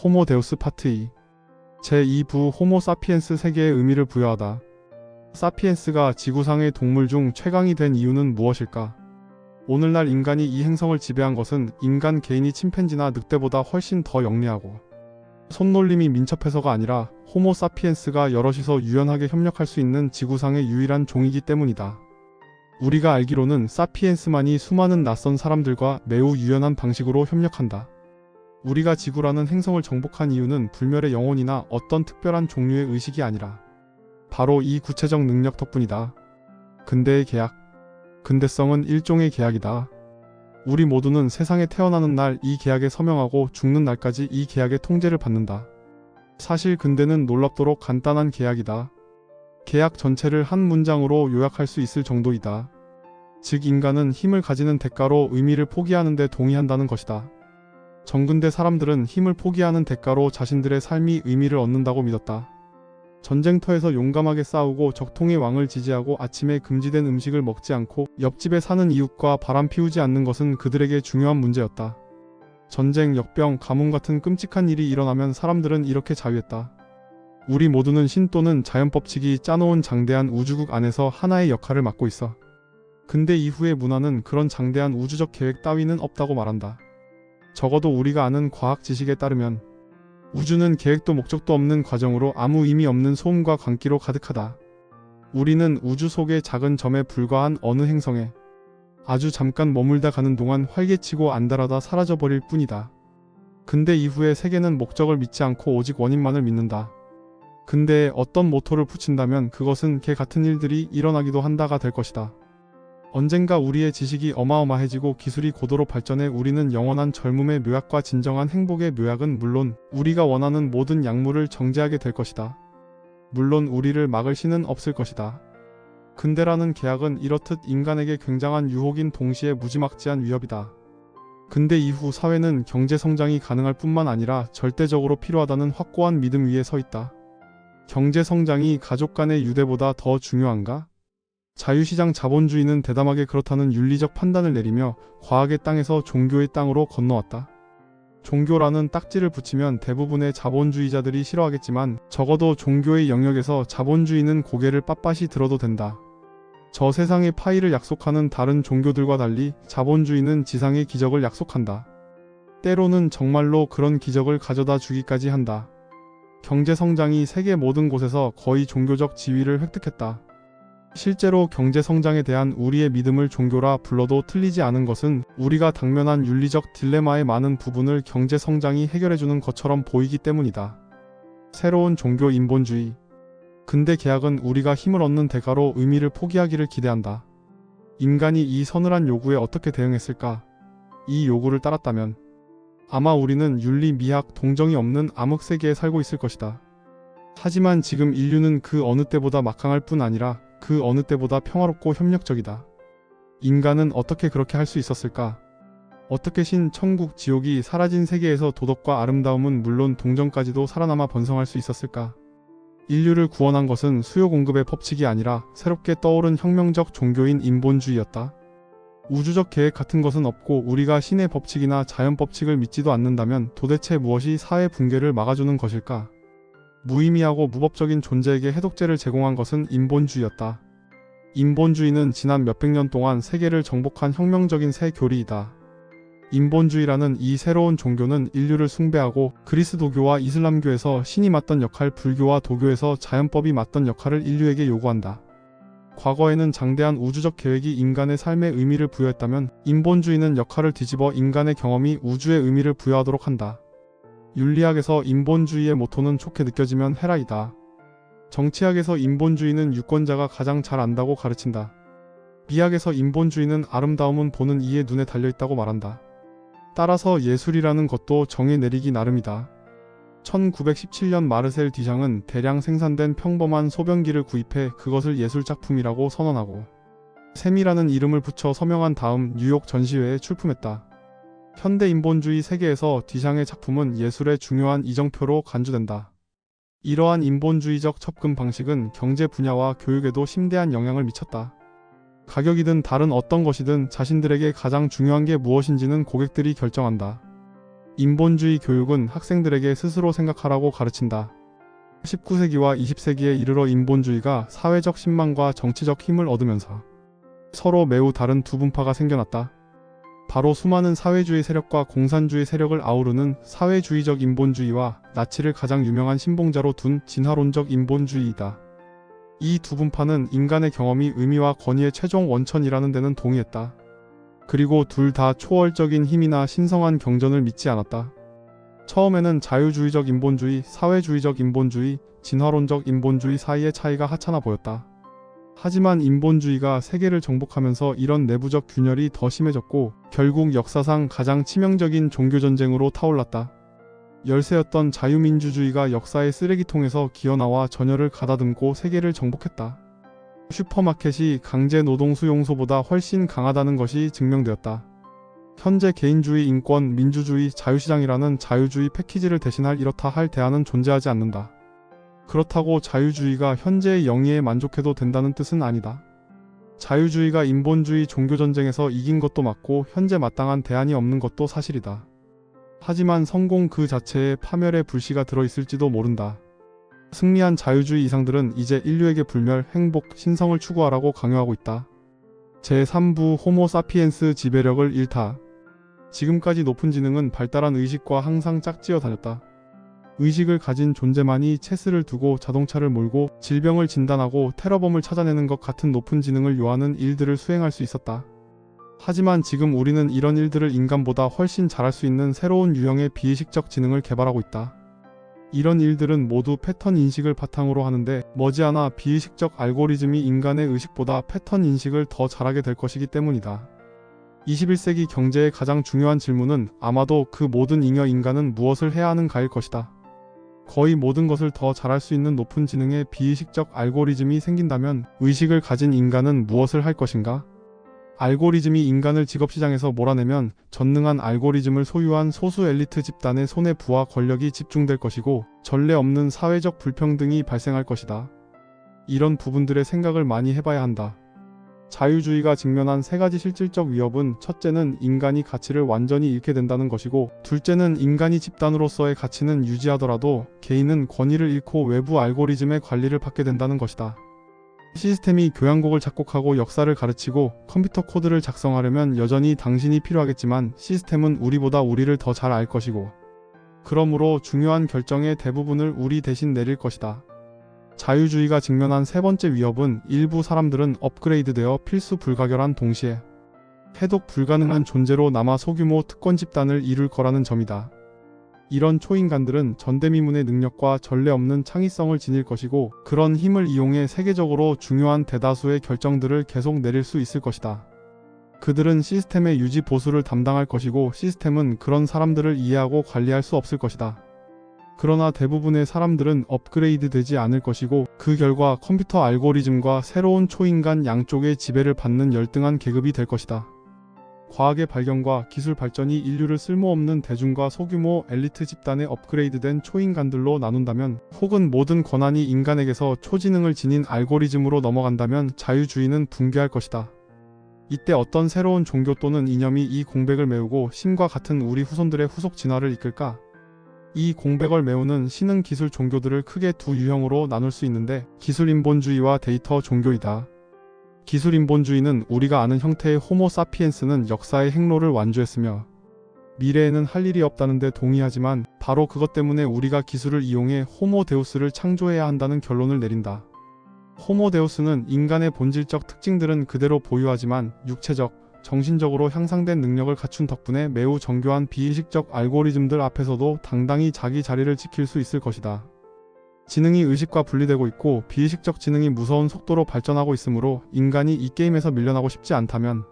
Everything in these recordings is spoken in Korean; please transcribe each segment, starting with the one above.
호모 데우스 파트 2 제2부 호모 사피엔스 세계의 의미를 부여하다. 사피엔스가 지구상의 동물 중 최강이 된 이유는 무엇일까? 오늘날 인간이 이 행성을 지배한 것은 인간 개인이 침팬지나 늑대보다 훨씬 더 영리하고 손놀림이 민첩해서가 아니라 호모 사피엔스가 여럿이서 유연하게 협력할 수 있는 지구상의 유일한 종이기 때문이다. 우리가 알기로는 사피엔스만이 수많은 낯선 사람들과 매우 유연한 방식으로 협력한다. 우리가 지구라는 행성을 정복한 이유는 불멸의 영혼이나 어떤 특별한 종류의 의식이 아니라 바로 이 구체적 능력 덕분이다. 근대의 계약. 근대성은 일종의 계약이다. 우리 모두는 세상에 태어나는 날 이 계약에 서명하고 죽는 날까지 이 계약의 통제를 받는다. 사실 근대는 놀랍도록 간단한 계약이다. 계약 전체를 한 문장으로 요약할 수 있을 정도이다. 즉 인간은 힘을 가지는 대가로 의미를 포기하는 데 동의한다는 것이다. 정근대 사람들은 힘을 포기하는 대가로 자신들의 삶이 의미를 얻는다고 믿었다. 전쟁터에서 용감하게 싸우고 적통의 왕을 지지하고 아침에 금지된 음식을 먹지 않고 옆집에 사는 이웃과 바람 피우지 않는 것은 그들에게 중요한 문제였다. 전쟁, 역병, 가뭄 같은 끔찍한 일이 일어나면 사람들은 이렇게 자위했다. 우리 모두는 신 또는 자연법칙이 짜놓은 장대한 우주국 안에서 하나의 역할을 맡고 있어. 근대 이후의 문화는 그런 장대한 우주적 계획 따위는 없다고 말한다. 적어도 우리가 아는 과학 지식에 따르면 우주는 계획도 목적도 없는 과정으로 아무 의미 없는 소음과 광기로 가득하다. 우리는 우주 속의 작은 점에 불과한 어느 행성에 아주 잠깐 머물다 가는 동안 활개치고 안달하다 사라져버릴 뿐이다. 근대 이후의 세계는 목적을 믿지 않고 오직 원인만을 믿는다. 근대에 어떤 모토를 붙인다면 그것은 개 같은 일들이 일어나기도 한다가 될 것이다. 언젠가 우리의 지식이 어마어마해지고 기술이 고도로 발전해 우리는 영원한 젊음의 묘약과 진정한 행복의 묘약은 물론 우리가 원하는 모든 약물을 정제하게 될 것이다. 물론 우리를 막을 신은 없을 것이다. 근대라는 계약은 이렇듯 인간에게 굉장한 유혹인 동시에 무지막지한 위협이다. 근대 이후 사회는 경제 성장이 가능할 뿐만 아니라 절대적으로 필요하다는 확고한 믿음 위에 서 있다. 경제 성장이 가족 간의 유대보다 더 중요한가? 자유시장 자본주의는 대담하게 그렇다는 윤리적 판단을 내리며 과학의 땅에서 종교의 땅으로 건너왔다. 종교라는 딱지를 붙이면 대부분의 자본주의자들이 싫어하겠지만 적어도 종교의 영역에서 자본주의는 고개를 빳빳이 들어도 된다. 저 세상의 파이를 약속하는 다른 종교들과 달리 자본주의는 지상의 기적을 약속한다. 때로는 정말로 그런 기적을 가져다 주기까지 한다. 경제성장이 세계 모든 곳에서 거의 종교적 지위를 획득했다. 실제로 경제성장에 대한 우리의 믿음을 종교라 불러도 틀리지 않은 것은 우리가 당면한 윤리적 딜레마의 많은 부분을 경제성장이 해결해주는 것처럼 보이기 때문이다. 새로운 종교 인본주의. 근대 계약은 우리가 힘을 얻는 대가로 의미를 포기하기를 기대한다. 인간이 이 서늘한 요구에 어떻게 대응했을까? 이 요구를 따랐다면 아마 우리는 윤리, 미학, 동정이 없는 암흑세계에 살고 있을 것이다. 하지만 지금 인류는 그 어느 때보다 막강할 뿐 아니라 그 어느 때보다 평화롭고 협력적이다. 인간은 어떻게 그렇게 할 수 있었을까? 어떻게 신, 천국, 지옥이 사라진 세계에서 도덕과 아름다움은 물론 동정까지도 살아남아 번성할 수 있었을까? 인류를 구원한 것은 수요 공급의 법칙이 아니라 새롭게 떠오른 혁명적 종교인 인본주의였다. 우주적 계획 같은 것은 없고 우리가 신의 법칙이나 자연 법칙을 믿지도 않는다면 도대체 무엇이 사회 붕괴를 막아주는 것일까? 무의미하고 무법적인 존재에게 해독제를 제공한 것은 인본주의였다. 인본주의는 지난 몇백 년 동안 세계를 정복한 혁명적인 새 교리이다. 인본주의라는 이 새로운 종교는 인류를 숭배하고 그리스도교와 이슬람교에서 신이 맡던 역할, 불교와 도교에서 자연법이 맡던 역할을 인류에게 요구한다. 과거에는 장대한 우주적 계획이 인간의 삶에 의미를 부여했다면 인본주의는 역할을 뒤집어 인간의 경험이 우주의 의미를 부여하도록 한다. 윤리학에서 인본주의의 모토는 좋게 느껴지면 해라이다. 정치학에서 인본주의는 유권자가 가장 잘 안다고 가르친다. 미학에서 인본주의는 아름다움은 보는 이의 눈에 달려있다고 말한다. 따라서 예술이라는 것도 정의 내리기 나름이다. 1917년 마르셀 듀샹은 대량 생산된 평범한 소변기를 구입해 그것을 예술작품이라고 선언하고 샘이라는 이름을 붙여 서명한 다음 뉴욕 전시회에 출품했다. 현대 인본주의 세계에서 듀샹의 작품은 예술의 중요한 이정표로 간주된다. 이러한 인본주의적 접근 방식은 경제 분야와 교육에도 심대한 영향을 미쳤다. 가격이든 다른 어떤 것이든 자신들에게 가장 중요한 게 무엇인지는 고객들이 결정한다. 인본주의 교육은 학생들에게 스스로 생각하라고 가르친다. 19세기와 20세기에 이르러 인본주의가 사회적 신망과 정치적 힘을 얻으면서 서로 매우 다른 두 분파가 생겨났다. 바로 수많은 사회주의 세력과 공산주의 세력을 아우르는 사회주의적 인본주의와 나치를 가장 유명한 신봉자로 둔 진화론적 인본주의이다. 이 두 분파는 인간의 경험이 의미와 권위의 최종 원천이라는 데는 동의했다. 그리고 둘 다 초월적인 힘이나 신성한 경전을 믿지 않았다. 처음에는 자유주의적 인본주의, 사회주의적 인본주의, 진화론적 인본주의 사이의 차이가 하찮아 보였다. 하지만 인본주의가 세계를 정복하면서 이런 내부적 균열이 더 심해졌고 결국 역사상 가장 치명적인 종교전쟁으로 타올랐다. 열세였던 자유민주주의가 역사의 쓰레기통에서 기어나와 전열을 가다듬고 세계를 정복했다. 슈퍼마켓이 강제노동수용소보다 훨씬 강하다는 것이 증명되었다. 현재 개인주의, 인권, 민주주의, 자유시장이라는 자유주의 패키지를 대신할 이렇다 할 대안은 존재하지 않는다. 그렇다고 자유주의가 현재의 영예에 만족해도 된다는 뜻은 아니다. 자유주의가 인본주의 종교전쟁에서 이긴 것도 맞고 현재 마땅한 대안이 없는 것도 사실이다. 하지만 성공 그 자체에 파멸의 불씨가 들어있을지도 모른다. 승리한 자유주의 이상들은 이제 인류에게 불멸, 행복, 신성을 추구하라고 강요하고 있다. 제3부 호모 사피엔스 지배력을 잃다. 지금까지 높은 지능은 발달한 의식과 항상 짝지어 다녔다. 의식을 가진 존재만이 체스를 두고 자동차를 몰고 질병을 진단하고 테러범을 찾아내는 것 같은 높은 지능을 요하는 일들을 수행할 수 있었다. 하지만 지금 우리는 이런 일들을 인간보다 훨씬 잘할 수 있는 새로운 유형의 비의식적 지능을 개발하고 있다. 이런 일들은 모두 패턴 인식을 바탕으로 하는데 머지않아 비의식적 알고리즘이 인간의 의식보다 패턴 인식을 더 잘하게 될 것이기 때문이다. 21세기 경제의 가장 중요한 질문은 아마도 그 모든 잉여 인간은 무엇을 해야 하는가일 것이다. 거의 모든 것을 더 잘할 수 있는 높은 지능의 비의식적 알고리즘이 생긴다면 의식을 가진 인간은 무엇을 할 것인가? 알고리즘이 인간을 직업시장에서 몰아내면 전능한 알고리즘을 소유한 소수 엘리트 집단의 손에 부와 권력이 집중될 것이고 전례 없는 사회적 불평등이 발생할 것이다. 이런 부분들의 생각을 많이 해봐야 한다. 자유주의가 직면한 세 가지 실질적 위협은 첫째는 인간이 가치를 완전히 잃게 된다는 것이고 둘째는 인간이 집단으로서의 가치는 유지하더라도 개인은 권위를 잃고 외부 알고리즘의 관리를 받게 된다는 것이다. 시스템이 교양곡을 작곡하고 역사를 가르치고 컴퓨터 코드를 작성하려면 여전히 당신이 필요하겠지만 시스템은 우리보다 우리를 더 잘 알 것이고 그러므로 중요한 결정의 대부분을 우리 대신 내릴 것이다. 자유주의가 직면한 세 번째 위협은 일부 사람들은 업그레이드되어 필수 불가결한 동시에 해독 불가능한 존재로 남아 소규모 특권 집단을 이룰 거라는 점이다. 이런 초인간들은 전대미문의 능력과 전례 없는 창의성을 지닐 것이고 그런 힘을 이용해 세계적으로 중요한 대다수의 결정들을 계속 내릴 수 있을 것이다. 그들은 시스템의 유지 보수를 담당할 것이고 시스템은 그런 사람들을 이해하고 관리할 수 없을 것이다. 그러나 대부분의 사람들은 업그레이드 되지 않을 것이고 그 결과 컴퓨터 알고리즘과 새로운 초인간 양쪽의 지배를 받는 열등한 계급이 될 것이다. 과학의 발견과 기술 발전이 인류를 쓸모없는 대중과 소규모 엘리트 집단의 업그레이드된 초인간들로 나눈다면 혹은 모든 권한이 인간에게서 초지능을 지닌 알고리즘으로 넘어간다면 자유주의는 붕괴할 것이다. 이때 어떤 새로운 종교 또는 이념이 이 공백을 메우고 신과 같은 우리 후손들의 후속 진화를 이끌까? 이 공백을 메우는 신흥 기술 종교들을 크게 두 유형으로 나눌 수 있는데 기술 인본주의와 데이터 종교이다. 기술 인본주의는 우리가 아는 형태의 호모 사피엔스는 역사의 행로를 완주했으며 미래에는 할 일이 없다는 데 동의하지만 바로 그것 때문에 우리가 기술을 이용해 호모 데우스를 창조해야 한다는 결론을 내린다. 호모 데우스는 인간의 본질적 특징들은 그대로 보유하지만 육체적, 정신적으로 향상된 능력을 갖춘 덕분에 매우 정교한 비의식적 알고리즘들 앞에서도 당당히 자기 자리를 지킬 수 있을 것이다. 지능이 의식과 분리되고 있고 비의식적 지능이 무서운 속도로 발전하고 있으므로 인간이 이 게임에서 밀려나고 싶지 않다면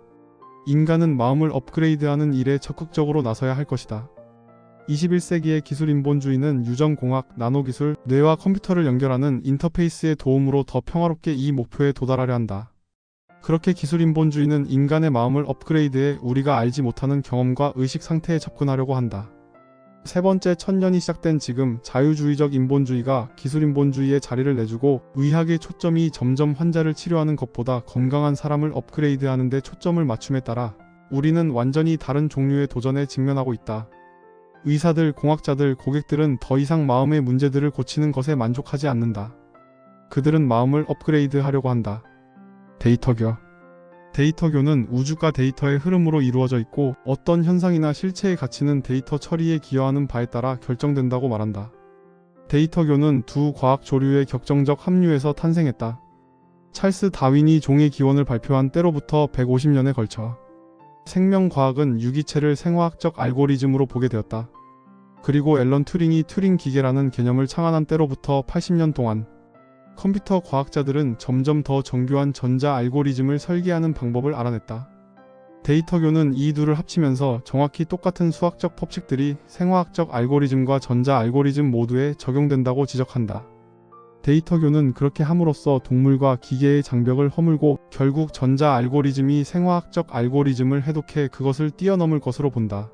인간은 마음을 업그레이드하는 일에 적극적으로 나서야 할 것이다. 21세기의 기술 인본주의는 유전공학, 나노기술, 뇌와 컴퓨터를 연결하는 인터페이스의 도움으로 더 평화롭게 이 목표에 도달하려 한다. 그렇게 기술 인본주의는 인간의 마음을 업그레이드해 우리가 알지 못하는 경험과 의식 상태에 접근하려고 한다. 세 번째 천년이 시작된 지금 자유주의적 인본주의가 기술 인본주의에 자리를 내주고 의학의 초점이 점점 환자를 치료하는 것보다 건강한 사람을 업그레이드하는 데 초점을 맞춤에 따라 우리는 완전히 다른 종류의 도전에 직면하고 있다. 의사들, 공학자들, 고객들은 더 이상 마음의 문제들을 고치는 것에 만족하지 않는다. 그들은 마음을 업그레이드 하려고 한다. 데이터교. 데이터교는 우주가 데이터의 흐름으로 이루어져 있고 어떤 현상이나 실체의 가치는 데이터 처리에 기여하는 바에 따라 결정된다고 말한다. 데이터교는 두 과학 조류의 격정적 합류에서 탄생했다. 찰스 다윈이 종의 기원을 발표한 때로부터 150년에 걸쳐 생명과학은 유기체를 생화학적 알고리즘으로 보게 되었다. 그리고 앨런 튜링이 튜링 기계라는 개념을 창안한 때로부터 80년 동안 컴퓨터 과학자들은 점점 더 정교한 전자 알고리즘을 설계하는 방법을 알아냈다. 데이터교는 이 둘을 합치면서 정확히 똑같은 수학적 법칙들이 생화학적 알고리즘과 전자 알고리즘 모두에 적용된다고 지적한다. 데이터교는 그렇게 함으로써 동물과 기계의 장벽을 허물고 결국 전자 알고리즘이 생화학적 알고리즘을 해독해 그것을 뛰어넘을 것으로 본다.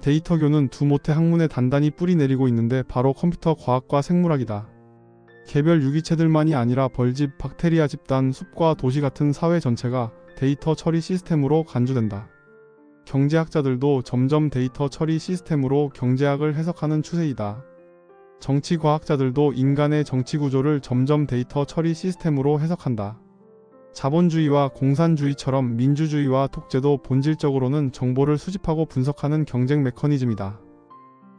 데이터교는 두 모태 학문에 단단히 뿌리 내리고 있는데 바로 컴퓨터 과학과 생물학이다. 개별 유기체들만이 아니라 벌집, 박테리아 집단, 숲과 도시 같은 사회 전체가 데이터 처리 시스템으로 간주된다. 경제학자들도 점점 데이터 처리 시스템으로 경제학을 해석하는 추세이다. 정치과학자들도 인간의 정치 구조를 점점 데이터 처리 시스템으로 해석한다. 자본주의와 공산주의처럼 민주주의와 독재도 본질적으로는 정보를 수집하고 분석하는 경쟁 메커니즘이다.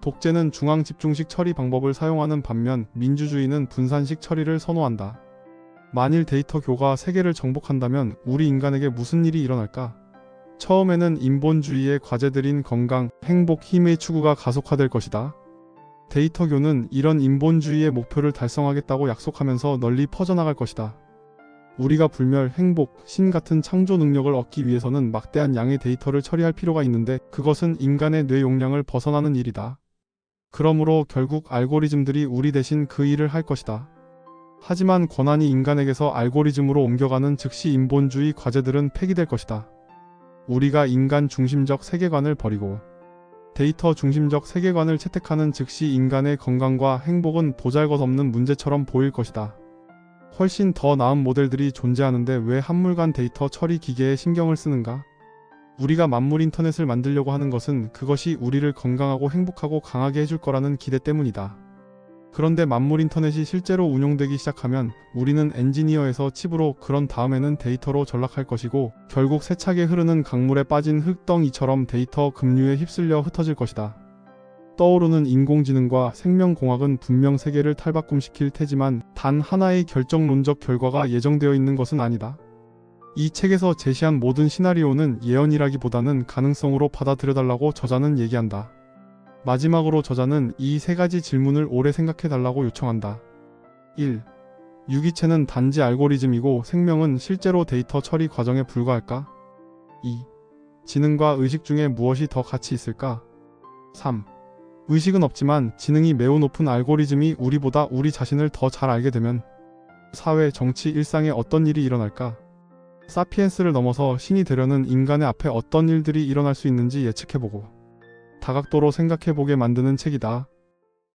독재는 중앙 집중식 처리 방법을 사용하는 반면 민주주의는 분산식 처리를 선호한다. 만일 데이터교가 세계를 정복한다면 우리 인간에게 무슨 일이 일어날까? 처음에는 인본주의의 과제들인 건강, 행복, 힘의 추구가 가속화될 것이다. 데이터교는 이런 인본주의의 목표를 달성하겠다고 약속하면서 널리 퍼져나갈 것이다. 우리가 불멸, 행복, 신 같은 창조 능력을 얻기 위해서는 막대한 양의 데이터를 처리할 필요가 있는데 그것은 인간의 뇌 용량을 벗어나는 일이다. 그러므로 결국 알고리즘들이 우리 대신 그 일을 할 것이다. 하지만 권한이 인간에게서 알고리즘으로 옮겨가는 즉시 인본주의 과제들은 폐기될 것이다. 우리가 인간 중심적 세계관을 버리고 데이터 중심적 세계관을 채택하는 즉시 인간의 건강과 행복은 보잘것없는 문제처럼 보일 것이다. 훨씬 더 나은 모델들이 존재하는데 왜 한물간 데이터 처리 기계에 신경을 쓰는가? 우리가 만물 인터넷을 만들려고 하는 것은 그것이 우리를 건강하고 행복하고 강하게 해줄 거라는 기대 때문이다. 그런데 만물 인터넷이 실제로 운용되기 시작하면 우리는 엔지니어에서 칩으로 그런 다음에는 데이터로 전락할 것이고 결국 세차게 흐르는 강물에 빠진 흙덩이처럼 데이터 급류에 휩쓸려 흩어질 것이다. 떠오르는 인공지능과 생명공학은 분명 세계를 탈바꿈시킬 테지만 단 하나의 결정론적 결과가 예정되어 있는 것은 아니다. 이 책에서 제시한 모든 시나리오는 예언이라기보다는 가능성으로 받아들여달라고 저자는 얘기한다. 마지막으로 저자는 이 세 가지 질문을 오래 생각해달라고 요청한다. 1. 유기체는 단지 알고리즘이고 생명은 실제로 데이터 처리 과정에 불과할까? 2. 지능과 의식 중에 무엇이 더 가치 있을까? 3. 의식은 없지만 지능이 매우 높은 알고리즘이 우리보다 우리 자신을 더 잘 알게 되면 사회, 정치, 일상에 어떤 일이 일어날까? 사피엔스를 넘어서 신이 되려는 인간의 앞에 어떤 일들이 일어날 수 있는지 예측해보고 다각도로 생각해보게 만드는 책이다.